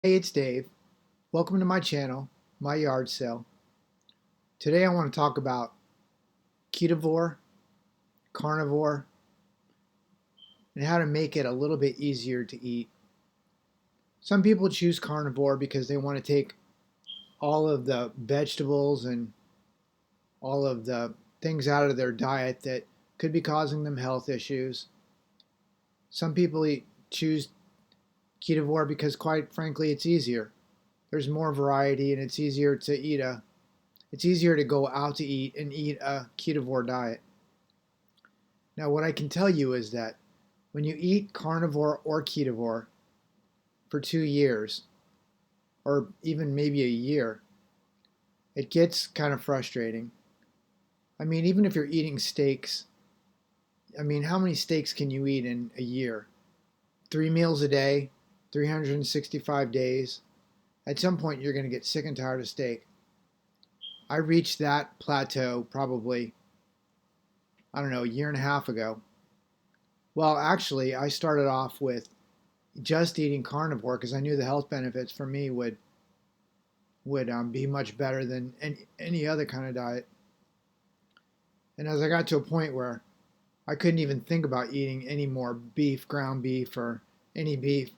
Hey, it's Dave. Welcome to my channel, My Yard Sale. Today I want to talk about ketovore, carnivore, and how to make it a little bit easier to eat. Some people choose carnivore because they want to take all of the vegetables and all of the things out of their diet that could be causing them health issues. Some people choose ketovore because, quite frankly, it's easier. There's more variety and it's easier to go out to eat and eat a ketovore diet. Now, what I can tell you is that when you eat carnivore or ketovore for 2 years, or even maybe a year, it gets kind of frustrating. I mean, even if you're eating steaks, how many steaks can you eat in a year? 3 meals a day, 365 days. At some point, you're going to get sick and tired of steak. I reached that plateau probably, I don't know, a year and a half ago. Well, actually, I started off with just eating carnivore because I knew the health benefits for me would be much better than any other kind of diet. And as I got to a point where I couldn't even think about eating any more beef, ground beef, or any beef,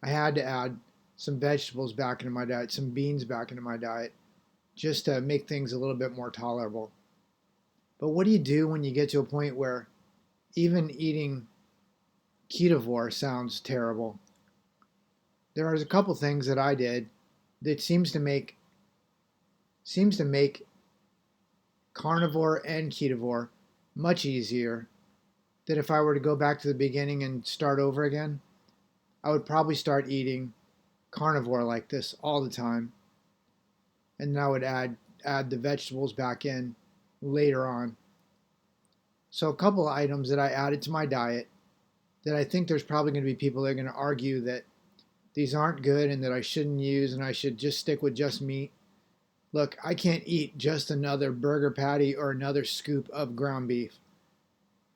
I had to add some vegetables back into my diet, some beans back into my diet, just to make things a little bit more tolerable. But what do you do when you get to a point where even eating ketovore sounds terrible? There are a couple things that I did that seems to make carnivore and ketovore much easier. That if I were to go back to the beginning and start over again, I would probably start eating carnivore like this all the time, and then I would add the vegetables back in later on. So a couple of items that I added to my diet that I think there's probably going to be people that are going to argue that these aren't good and that I shouldn't use and I should just stick with just meat. Look, I can't eat just another burger patty or another scoop of ground beef.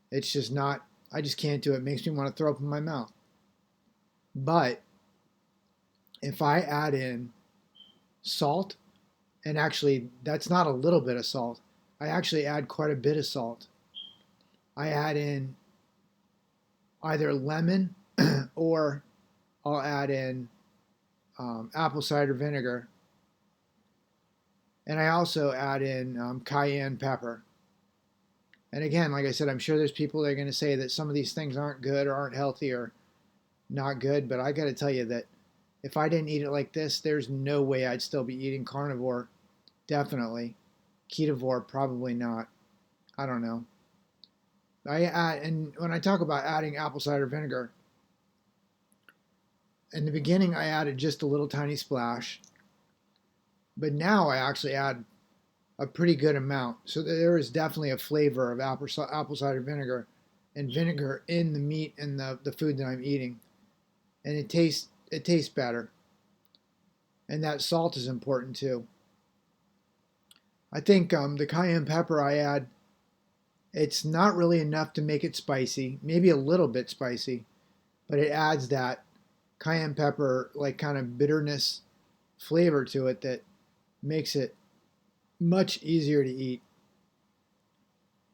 It's just not, I just can't do it. It makes me want to throw up in my mouth. But if I add in salt, and actually that's not a little bit of salt, I actually add quite a bit of salt. I add in either lemon or I'll add in apple cider vinegar. And I also add in cayenne pepper. And again, like I said, I'm sure there's people that are going to say that some of these things aren't good or aren't healthy or not good. But I got to tell you that if I didn't eat it like this, there's no way I'd still be eating carnivore. Definitely. Ketovore, probably not. I don't know. And when I talk about adding apple cider vinegar, in the beginning I added just a little tiny splash, but now I actually add a pretty good amount. So there is definitely a flavor of apple cider vinegar and vinegar in the meat and the food that I'm eating, and it tastes better. And that salt is important too. I think the cayenne pepper I add, it's not really enough to make it spicy, maybe a little bit spicy, but it adds that cayenne pepper like kind of bitterness flavor to it that makes it much easier to eat.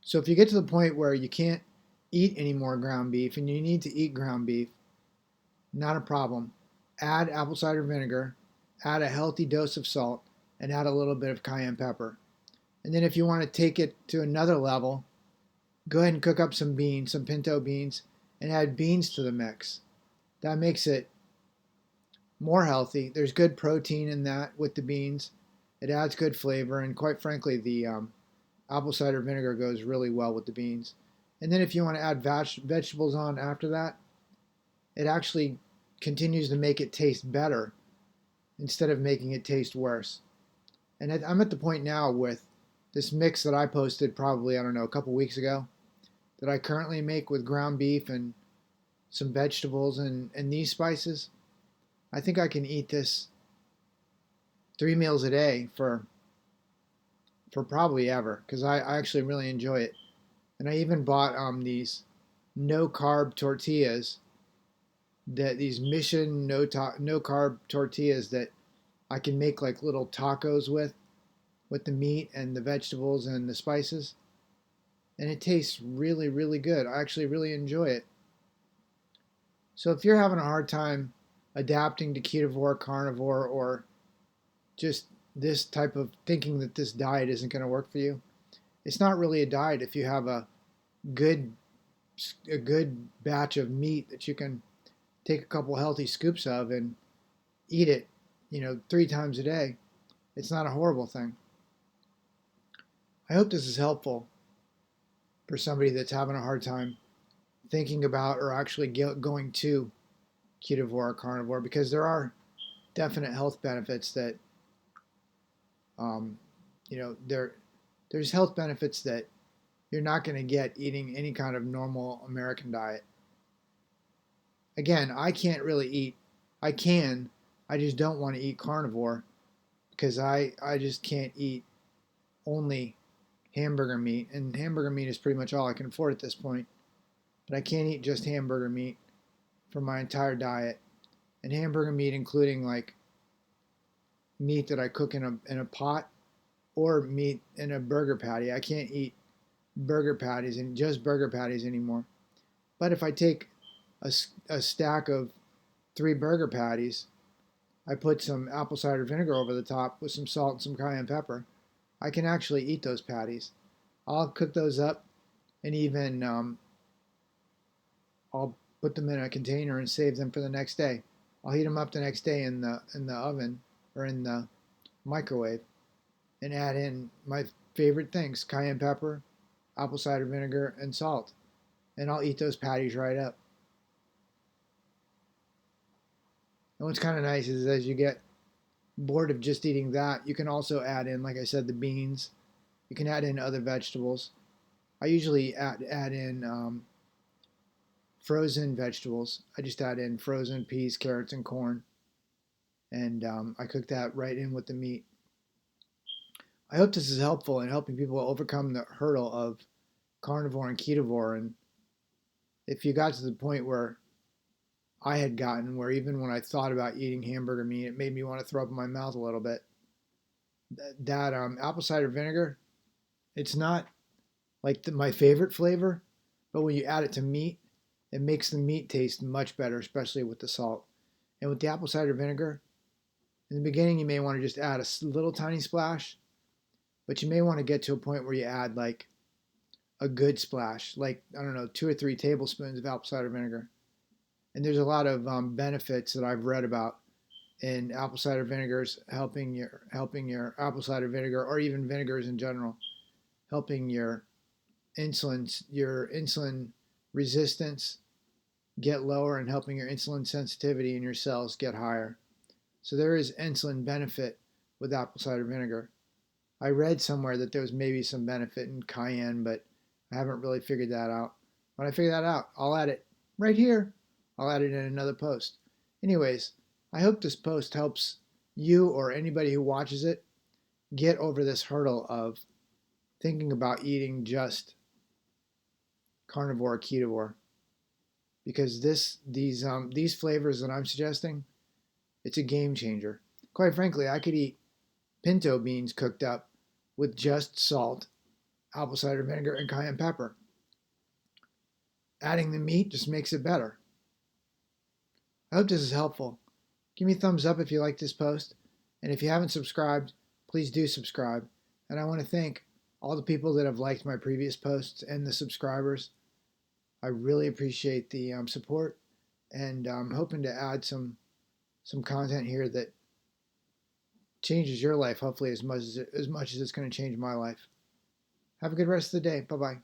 So if you get to the point where you can't eat any more ground beef and you need to eat ground beef, not a problem. Add apple cider vinegar, add a healthy dose of salt, and add a little bit of cayenne pepper. And then if you want to take it to another level, go ahead and cook up some beans, some pinto beans, and add beans to the mix. That makes it more healthy. There's good protein in that with the beans. It adds good flavor, and quite frankly, the apple cider vinegar goes really well with the beans. And then if you want to add vegetables on after that, it actually continues to make it taste better instead of making it taste worse. And I'm at the point now with this mix that I posted probably, I don't know, a couple weeks ago that I currently make with ground beef and some vegetables and these spices. I think I can eat this 3 meals a day for probably ever because I actually really enjoy it. And I even bought these no carb tortillas that these mission no carb tortillas that I can make like little tacos with the meat and the vegetables and the spices, and it tastes really really good. I actually really enjoy it. So if you're having a hard time adapting to ketovore, carnivore, or just this type of thinking that this diet isn't going to work for you, it's not really a diet if you have good a good batch of meat that you can take a couple healthy scoops of and eat it, 3 times a day. It's not a horrible thing. I hope this is helpful for somebody that's having a hard time thinking about or actually going to ketovore or carnivore, because there are definite health benefits that um, there's health benefits that you're not going to get eating any kind of normal American diet. Again, I can't really eat. I can. I just don't want to eat carnivore because I just can't eat only hamburger meat, and hamburger meat is pretty much all I can afford at this point. But I can't eat just hamburger meat for my entire diet, and hamburger meat including like meat that I cook in a pot or meat in a burger patty. I can't eat burger patties and just burger patties anymore. But if I take a stack of 3 burger patties, I put some apple cider vinegar over the top with some salt and some cayenne pepper, I can actually eat those patties. I'll cook those up and even I'll put them in a container and save them for the next day. I'll heat them up the next day in the oven or in the microwave and add in my favorite things: cayenne pepper, apple cider vinegar, and salt. And I'll eat those patties right up. And what's kind of nice is as you get bored of just eating that, you can also add in, like I said, the beans. You can add in other vegetables. I usually add in frozen vegetables. I just add in frozen peas, carrots, and corn, and I cook that right in with the meat. I hope this is helpful in helping people overcome the hurdle of carnivore and ketovore. And if you got to the point where I had gotten, where even when I thought about eating hamburger meat, it made me want to throw up in my mouth a little bit. That apple cider vinegar, it's not like my favorite flavor, but when you add it to meat, it makes the meat taste much better, especially with the salt. And with the apple cider vinegar, in the beginning, you may want to just add a little tiny splash, but you may want to get to a point where you add like a good splash, like, I don't know, 2 or 3 tablespoons of apple cider vinegar. And there's a lot of benefits that I've read about in apple cider vinegars helping your apple cider vinegar, or even vinegars in general, helping your insulin resistance get lower and helping your insulin sensitivity in your cells get higher. So there is insulin benefit with apple cider vinegar. I read somewhere that there was maybe some benefit in cayenne, but I haven't really figured that out. When I figure that out, I'll add it right here. I'll add it in another post. Anyways, I hope this post helps you or anybody who watches it get over this hurdle of thinking about eating just carnivore or ketovore, because these flavors that I'm suggesting, it's a game changer. Quite frankly, I could eat pinto beans cooked up with just salt, apple cider vinegar, and cayenne pepper. Adding the meat just makes it better. I hope this is helpful. Give me a thumbs up if you like this post, and if you haven't subscribed, please do subscribe. And I want to thank all the people that have liked my previous posts and the subscribers. I really appreciate the support, and I'm hoping to add some content here that changes your life, hopefully as much as it's going to change my life. Have a good rest of the day. Bye bye.